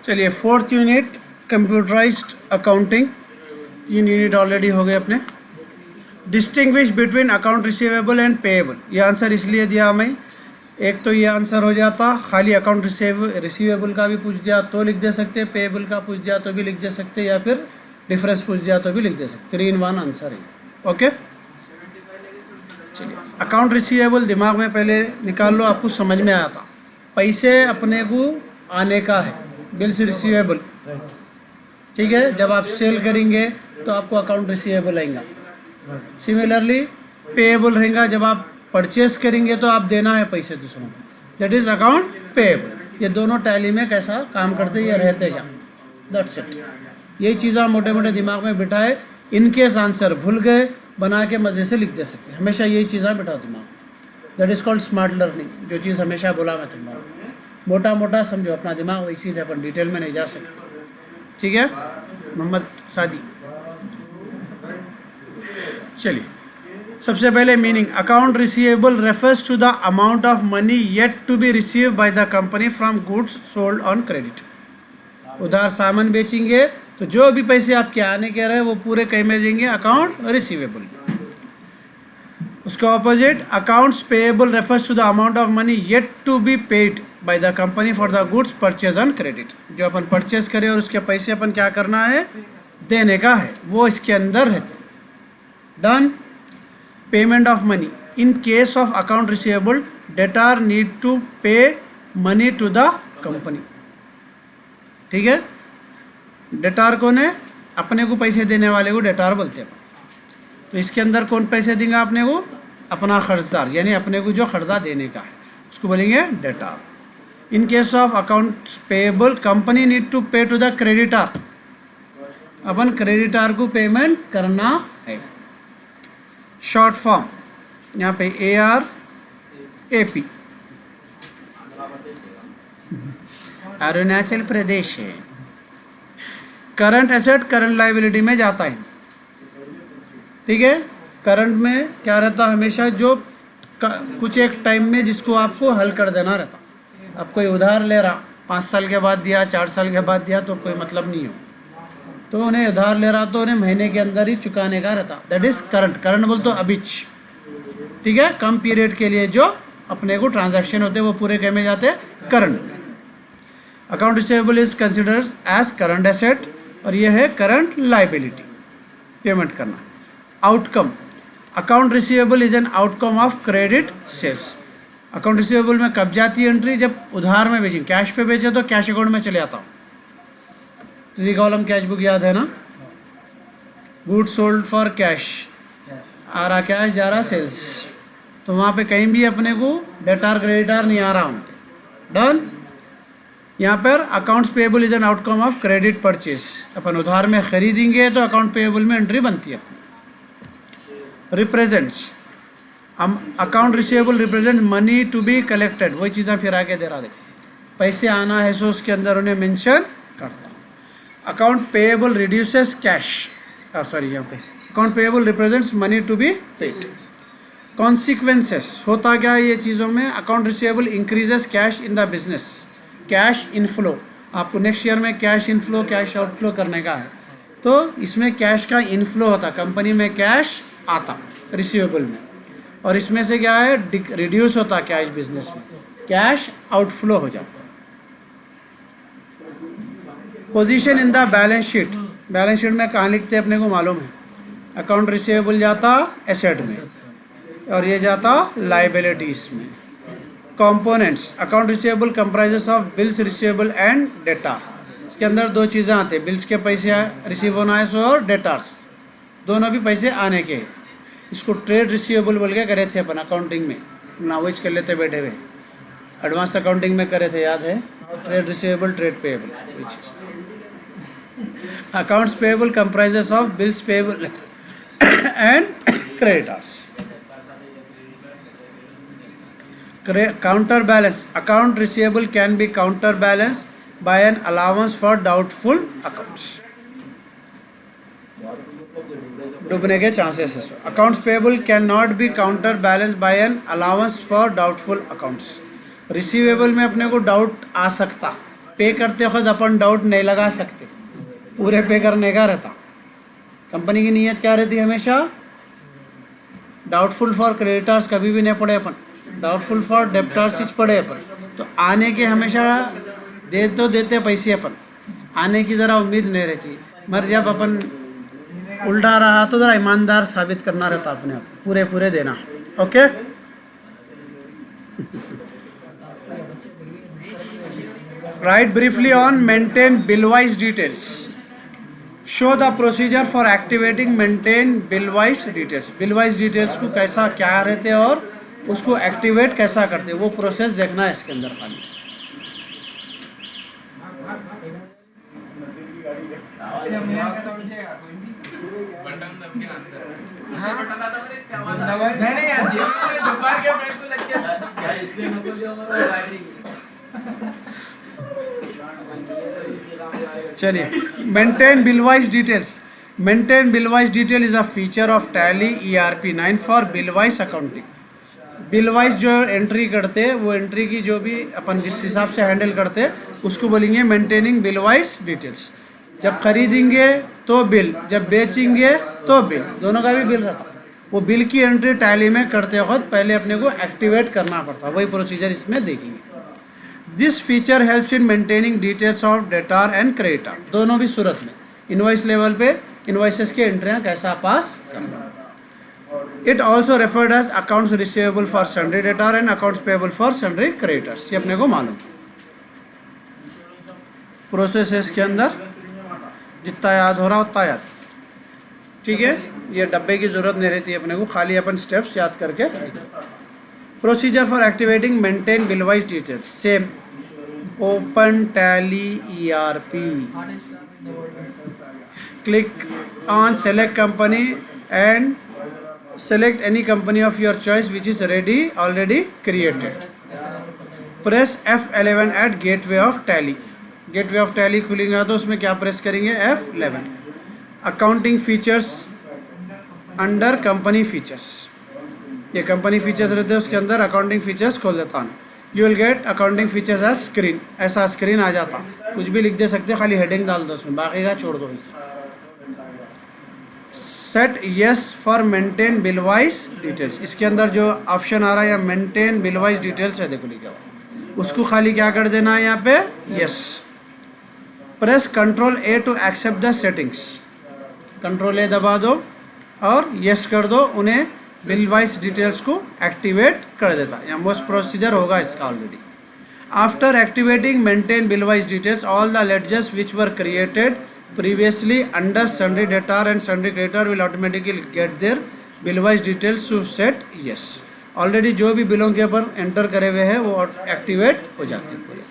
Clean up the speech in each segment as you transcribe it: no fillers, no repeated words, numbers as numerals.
चलिए, 4th unit computerised accounting, 3 unit already हो गए अपने। Distinguish between account receivable and payable, ये आंसर इसलिए दिया हमें, एक तो ये आंसर हो जाता, खाली अकाउंट रिसीवेबल का भी पूछ दिया तो लिख दे सकते, पेएबल का पूछ दिया तो भी लिख दे सकते, या फिर डिफरेंस पूछ दिया तो भी लिख दे सकते। 3 in 1 आंसर है। ओके, चलिए, अकाउंट रिसीवेबल दिमाग में पहले निकाल लो, आपको समझ में आया था। पैसे अपने को आने का है, बिल्स रिसीवेबल, ठीक है। जब आप सेल करेंगे तो आपको अकाउंट रिसीवेबल आएगा। सिमिलरली पेएबल रहेगा, जब आप परचेस करेंगे तो आप देना है पैसे दूसरों को, दैट इज अकाउंट पेएबल। ये दोनों टैली में कैसा काम करते, ये रहते क्या, दैट्स इट। यही चीज़ें मोटे मोटे दिमाग में बिठाए, इनकेस आंसर भूल गए बना के मज़े से लिख दे सकते हैं। हमेशा यही चीज़ें बिठाओ दिमाग, that is called smart learning. जो चीज़ हमेशा बोला मैं तुम्हारा, मोटा मोटा समझो, अपना दिमाग वैसी है, अपन डिटेल में नहीं जा सकते, ठीक है। मोहम्मद सादी, चलिए, सबसे पहले meaning, account receivable refers to the amount of money yet to be receive by the company from goods sold on credit. उधार सामान बेचेंगे तो जो भी पैसे आपके आने के रहे वो पूरे कहीं में देंगे, अकाउंट रिसीवेबल। उसका opposite, accounts payable refers to the amount of money yet to be paid by the company for the goods purchase on credit. जो अपन परचेज करें और उसके पैसे अपन क्या करना है, देने का है, वो इसके अंदर रहते। Done. Payment of money, in case of account receivable debtor need to pay money to the company, ठीक है। डेटार कौन है, अपने को पैसे देने वाले को डेटार बोलते हैं। तो इसके अंदर कौन पैसे देंगे अपने को, अपना खर्चदार, यानी अपने को जो खर्चा देने का है उसको बोलेंगे debtor. In case of account payable company need to pay to the creditor, अपन क्रेडिटर को पेमेंट करना है। शॉर्ट फॉर्म यहाँ पे ARAP, अरुणाचल प्रदेश है। करंट एसेट करंट लाइबिलिटी में जाता है, ठीक है। करंट में क्या रहता है, हमेशा जो कुछ एक टाइम में जिसको आपको हल कर देना रहता। अब कोई उधार ले रहा, 5 साल के बाद दिया, 4 साल के बाद दिया तो कोई मतलब नहीं हो, तो उन्हें उधार ले रहा तो उन्हें महीने के अंदर ही चुकाने का रहता, दैट इज करंट। करंट बोल तो अभी, ठीक है, कम पीरियड के लिए जो अपने को ट्रांजैक्शन होते हैं वो पूरे कह में जाते हैं current. Account receivable is considered as current asset, और ये है करंट लाइबिलिटी, पेमेंट करना। Outcome, account receivable is an outcome of credit sales. Account receivable में कब जाती है एंट्री, जब उधार में बेचें, कैश पे बेचे तो कैश अकाउंट में चले आता हूँ। 3 कॉलम कैश बुक याद है ना, गुड सोल्ड फॉर कैश, आ रहा कैश, जा रहा सेल्स, तो वहाँ पे कहीं भी अपने को डेटार क्रेडिटर नहीं आ रहा हूँ। डन। यहाँ पर accounts payable is an outcome of credit purchase, अपन उधार में खरीदेंगे तो अकाउंट पेएबल में एंट्री बनती है। Represents, account receivable represent money to be collected, वही चीज़ें फिर आगे दे रहा, देखो पैसे आना है सो उसके अंदर उन्हें मेंशन करता हूँ। Account payable reduces cash, sorry यहाँ पे account payable represents money to be paid. Consequences, होता क्या है ये चीज़ों में, account receivable increases cash in the business, cash inflow, आपको नेक्स्ट ईयर में कैश इनफ्लो कैश आउटफ्लो करने का है, तो इसमें कैश का इनफ्लो होता, कंपनी में कैश आता रिसीवेबल में, और इसमें से क्या है, रिड्यूस होता कैश, बिजनेस में कैश आउटफ्लो हो जाता। Position in the balance sheet, balance sheet में कहाँ लिखते हैं अपने को मालूम है, अकाउंट रिसीवेबल जाता एसेट में और ये जाता लाइबिलिटीज में। Components, account receivable comprises of bills receivable and debtor, इसके अंदर 2 चीज़ें आते हैं, बिल्स के पैसे रिसीव होना है सो, और डेटार्स दोनों भी पैसे आने के। इसको ट्रेड रिसीवेबल बोल के करे थे अपन अकाउंटिंग में, नावेज कर लेते बैठे हुए, एडवांस अकाउंटिंग में करे थे, याद है, trade receivable trade payable. Accounts payable comprises of bills payable and creditors. Counterbalance, account receivable can be counterbalanced by an allowance for doubtful accounts, डूबने के चांसेस है। Accounts payable can not be counter balance by an allowance for doubtful accounts, receivable में अपने को doubt आ सकता, पे करते वक्त अपन डाउट नहीं लगा सकते, पूरे पे करने का रहता। कंपनी की नीयत क्या रहती है हमेशा, डाउटफुल फॉर क्रेडिटर्स कभी भी नहीं पढ़े अपन, डाउटफुल फॉर डेप्टर्स पढ़े अपन। तो आने के हमेशा दे तो देते पैसे अपन, आने की ज़रा उम्मीद नहीं रहती, मगर जब अपन उल्टा रहा तो ज़रा ईमानदार साबित करना रहता अपने आप, पूरे पूरे देना। Okay, right briefly on maintain bill wise details, show the procedure for activating maintain bill wise details. Bill wise details को कैसा क्या रहते हैं और उसको एक्टिवेट कैसा करते हैं, वो प्रोसेस देखना है इसके अंदर खाली। चलिए, maintain bill wise details. Maintain bill wise detail is a feature of tally ERP 9 for bill wise accounting. Bill wise जो एंट्री करते हैं, वो एंट्री की जो भी अपन जिस हिसाब से हैंडल करते हैं उसको बोलेंगे मेंटेनिंग बिल वाइज डिटेल्स। जब खरीदेंगे तो बिल, जब बेचेंगे तो बिल, दोनों का भी बिल रहता। वो बिल की एंट्री टैली में करते वक्त पहले अपने को एक्टिवेट करना पड़ता, वही प्रोसीजर इसमें देखेंगे। This feature helps in maintaining details of debtor and creditor, दोनों भी सूरत में। इनवॉइस लेवल पे इनवॉइसेस की एंट्रियाँ कैसा पास करना। It also referred as accounts receivable for sundry debtor and accounts payable for sundry creditors, ये अपने को मालूम। प्रोसेस के अंदर जितना याद हो रहा उतना याद, ठीक है। ये डब्बे की ज़रूरत नहीं रहती अपने को, खाली अपन स्टेप्स याद करके। Procedure for activating maintain bill wise details, same open tally ERP, click on select company and select any company of your choice which is already created. Press F11 at gateway of tally. gateway of tally खुलेगा तो उसमें क्या press करेंगे, F11। Accounting features under company features, ये company features रहते हैं, उसके अंदर अकाउंटिंग फीचर्स खोल देता हूँ। You will get accounting features as screen, ऐसा स्क्रीन आ जाता। कुछ भी लिख दे सकते, खाली हेडिंग डाल दो उसमें, बाकी का छोड़ दो इसे। Set yes for maintain bill wise details, इसके अंदर जो ऑप्शन आ रहा है या मेंटेन बिल वाइज डिटेल्स है, देखो लिखा हुआ, उसको खाली क्या कर देना है यहाँ पे, yes. Press control A to accept the settings, control A दबा दो और यस कर दो, उन्हें बिल वाइज डिटेल्स को एक्टिवेट कर देता है। यहाँ मोस्ट प्रोसीजर होगा इसका already. After activating maintain bill wise details, all the ledgers which were created previously under sundry debtor and sundry creditor will automatically get their bill wise details to set yes। Already जो भी बिलों के ऊपर enter करे हुए हैं वो activate हो जाते हैं पूरे।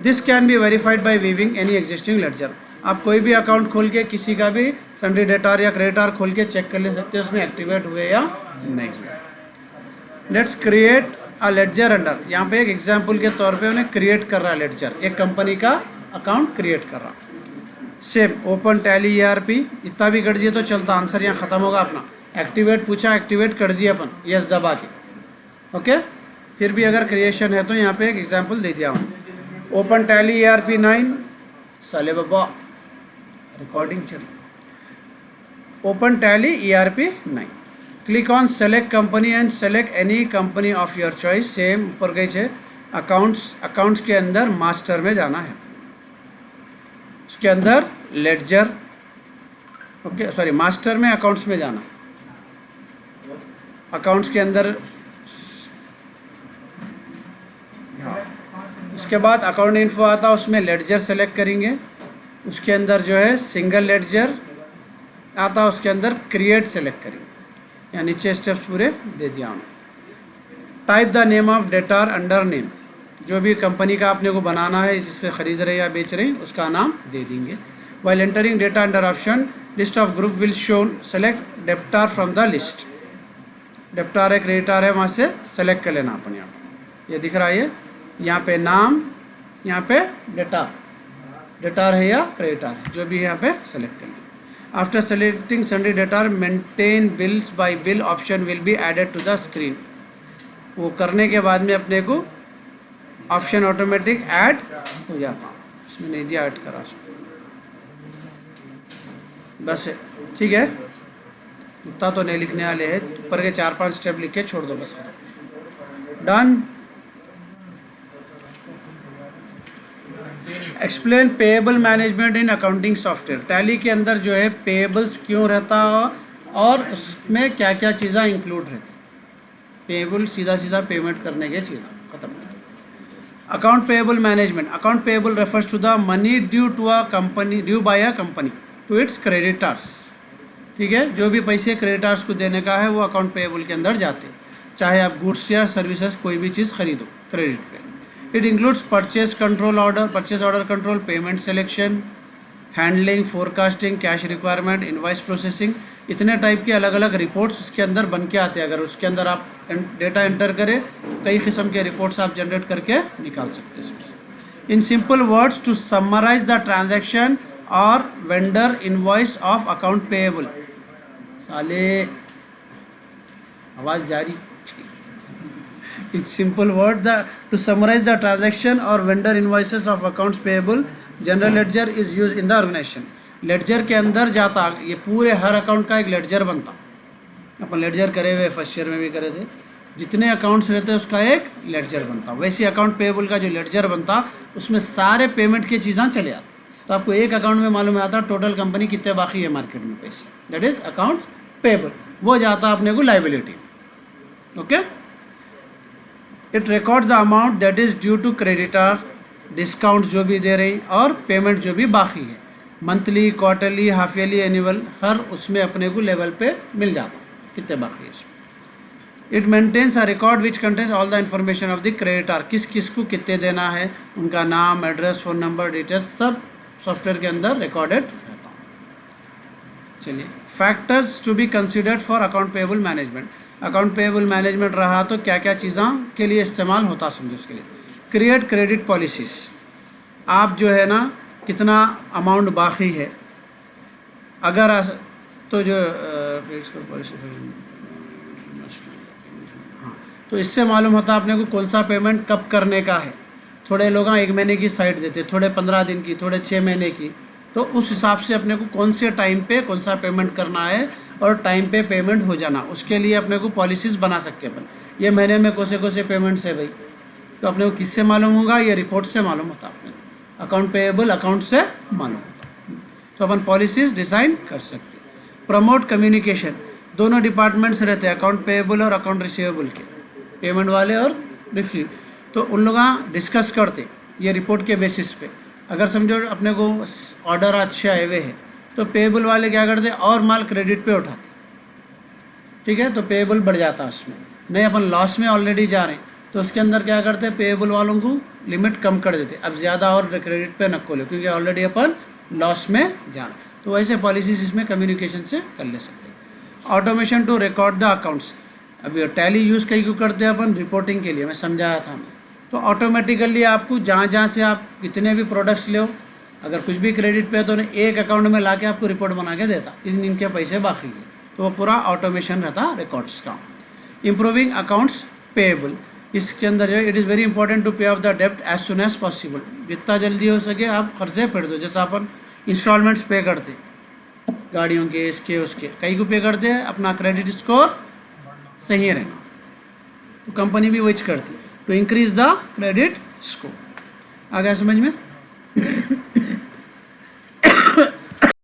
This can be verified by viewing any existing ledger, आप कोई भी अकाउंट खोल के किसी का भी सन्ड्री डेटार या क्रेडिटर खोल के चेक कर ले सकते हैं उसमें एक्टिवेट हुए या नहीं हुए। Let's create a ledger under, यहाँ पे एक एग्जाम्पल के तौर पे उन्हें क्रिएट कर रहा है लेडजर, एक कंपनी का अकाउंट क्रिएट कर रहा। सेम ओपन टैली ERP, इतना भी कर दिए तो चलता, आंसर यहाँ ख़त्म होगा अपना। एक्टिवेट पूछा, एक्टिवेट कर दिया अपन यस दबा के, ओके। फिर भी अगर क्रिएशन है तो यहाँ पे एक एग्जांपल दे दिया हूँ। ओपन टैली ERP 9, साले बाबा रिकॉर्डिंग चल। Open tally ERP 9, click on select company and select any company of your choice. Same ऊपर गई है अकाउंट्स के अंदर मास्टर में जाना है, उसके अंदर लेडजर, ओके सॉरी मास्टर में अकाउंट्स में जाना, अकाउंट्स के अंदर। उसके बाद अकाउंट इन्फो आता है, उसमें लेडजर सेलेक्ट करेंगे, उसके अंदर जो है सिंगल लेडजर आता है, उसके अंदर क्रिएट सेलेक्ट करेंगे। यहाँ नीचे स्टेप्स पूरे दे दिया हूँ। Type the name of debtor under name, जो भी कंपनी का आपने को बनाना है जिससे ख़रीद रहे या बेच रहे उसका नाम दे देंगे। While entering data under option list of group will shown, select debtor from the list. Debtor है क्रेडिटार है, वहाँ से सेलेक्ट कर लेना अपन। यहाँ ये दिख रहा है, यहाँ पे नाम, यहाँ पे डेटार है या क्रेडिटार है, जो भी यहाँ पे सेलेक्ट कर लें। After selecting sundry debtor, maintain bills by bill option will be added to the screen. वो करने के बाद में अपने को ऑप्शन ऑटोमेटिक ऐड हो जाता, इसमें नहीं दिया ऐड करा बस है, ठीक है। इतना तो नहीं लिखने वाले हैं, ऊपर के 4-5 स्टेप लिख के छोड़ दो बस, done. Explain payable management in accounting software. Tally के अंदर जो है पेएबल्स क्यों रहता और उसमें क्या क्या चीज़ें इंक्लूड रहती। पेएबल सीधा सीधा पेमेंट करने के चीज़ खत्म। Account payable management, account payable refers to the money due to a company, due by a company to its creditors, ठीक है। जो भी पैसे क्रेडिटर्स को देने का है वो अकाउंट पेएबल के अंदर जाते, चाहे आप गुड्स या सर्विसेज कोई भी चीज़ खरीदो क्रेडिट पे। It includes purchase control order, purchase order control, payment selection, handling, forecasting, cash requirement, invoice processing, इतने टाइप के अलग अलग रिपोर्ट्स उसके अंदर बन के आते हैं। अगर उसके अंदर आप डेटा एंटर करें, कई किस्म के रिपोर्ट्स आप जनरेट करके निकाल सकते हैं इसमें। In simple words, to summarise the transaction और vendor invoice of account payable. साले आवाज़ जारी। In simple word, to summarize the transaction or vendor invoices of accounts payable, general ledger is used in the organization. Ledger के अंदर जाता, ये पूरे हर account का एक लेडजर बनता। अपन लेडजर करे हुए फर्स्ट ईयर में भी करे थे, जितने अकाउंट्स रहते हैं उसका एक लेडजर बनता। वैसे अकाउंट पेएबल का जो लेडजर बनता उसमें सारे पेमेंट की चीज़ें चले आती। तो आपको एक अकाउंट में मालूम आता टोटल कंपनी कितने बाकी है मार्केट में पैसे, दैट इज अकाउंट पेएबल। वो जाता अपने को liability, okay. It record the amount that is due to creditor, discount जो भी दे रही और पेमेंट जो भी बाकी है, monthly, quarterly, half yearly, annual, हर उसमें अपने को लेवल पे मिल जाता कितने बाकी है इसमें। It maintains a record which contains all the information of the creditor, किस किस को कितने देना है, उनका नाम, एड्रेस, फ़ोन नंबर, डिटेल्स सब सॉफ्टवेयर के अंदर रिकॉर्डेड रहता। चलिए, factors to be considered for account payable management. Account payable management रहा तो क्या क्या चीज़ों के लिए इस्तेमाल होता समझो उसके लिए। क्रिएट क्रेडिट पॉलिसीज, आप जो है ना कितना अमाउंट बाकी है, अगर तो जो हाँ, तो इससे मालूम होता आपने को कौन सा पेमेंट कब करने का है। थोड़े लोग 1 महीने की साइट देते, थोड़े 15 दिन की, थोड़े 6 महीने की, तो उस हिसाब से अपने को कौन से टाइम पे कौन सा पेमेंट करना है और टाइम पे पेमेंट हो जाना, उसके लिए अपने को पॉलिसीज बना सकते हैं अपन। ये महीने में कौन से पेमेंट्स है भाई, तो अपने को किससे मालूम होगा, ये रिपोर्ट से मालूम होता अपने को, अकाउंट पेएबल अकाउंट से मालूम होता, तो अपन पॉलिसीज डिज़ाइन कर सकते हैं। प्रमोट कम्युनिकेशन, दोनों डिपार्टमेंट्स रहते हैं, अकाउंट पेएबल और अकाउंट रिसीवेबल के, पेमेंट वाले और रिसीव, तो उन लोग डिस्कस करते ये रिपोर्ट के बेसिस पे। अगर समझो अपने को ऑर्डर अच्छे आए हुए हैं तो पेएबल वाले क्या करते और माल क्रेडिट पे उठाते, ठीक है, तो पेएबल बढ़ जाता है उसमें। नहीं अपन लॉस में ऑलरेडी जा रहे हैं तो उसके अंदर क्या करते हैं, पेएबल वालों को लिमिट कम कर देते, अब ज़्यादा और क्रेडिट पे न खोले क्योंकि ऑलरेडी अपन लॉस में जा रहे हैं। तो वैसे पॉलिसीज इसमें कम्युनिकेशन से कर ले सकते हैं। Automation to record the accounts, अभी टैली यूज़ कहीं क्यों करते हैं अपन, रिपोर्टिंग के लिए, मैं समझाया था मैं। तो ऑटोमेटिकली आपको जहाँ से आप कितने भी प्रोडक्ट्स ले, अगर कुछ भी क्रेडिट पे है तो एक अकाउंट में लाके आपको रिपोर्ट बना के देता इनके पैसे बाकी है, तो वो पूरा ऑटोमेशन रहता रिकॉर्ड्स का। इम्प्रूविंग अकाउंट्स पेएबल, इसके अंदर जो है it is very important to pay off the डेब्ट एज सुन एज पॉसिबल, जितना जल्दी हो सके आप कर्जे फेर दो। जैसा अपन इंस्टॉलमेंट्स पे करते गाड़ियों के, इसके उसके, कई को पे करते हैं, अपना क्रेडिट स्कोर सही रहना, तो कंपनी भी वही करती to increase the credit score. आ गया समझ में?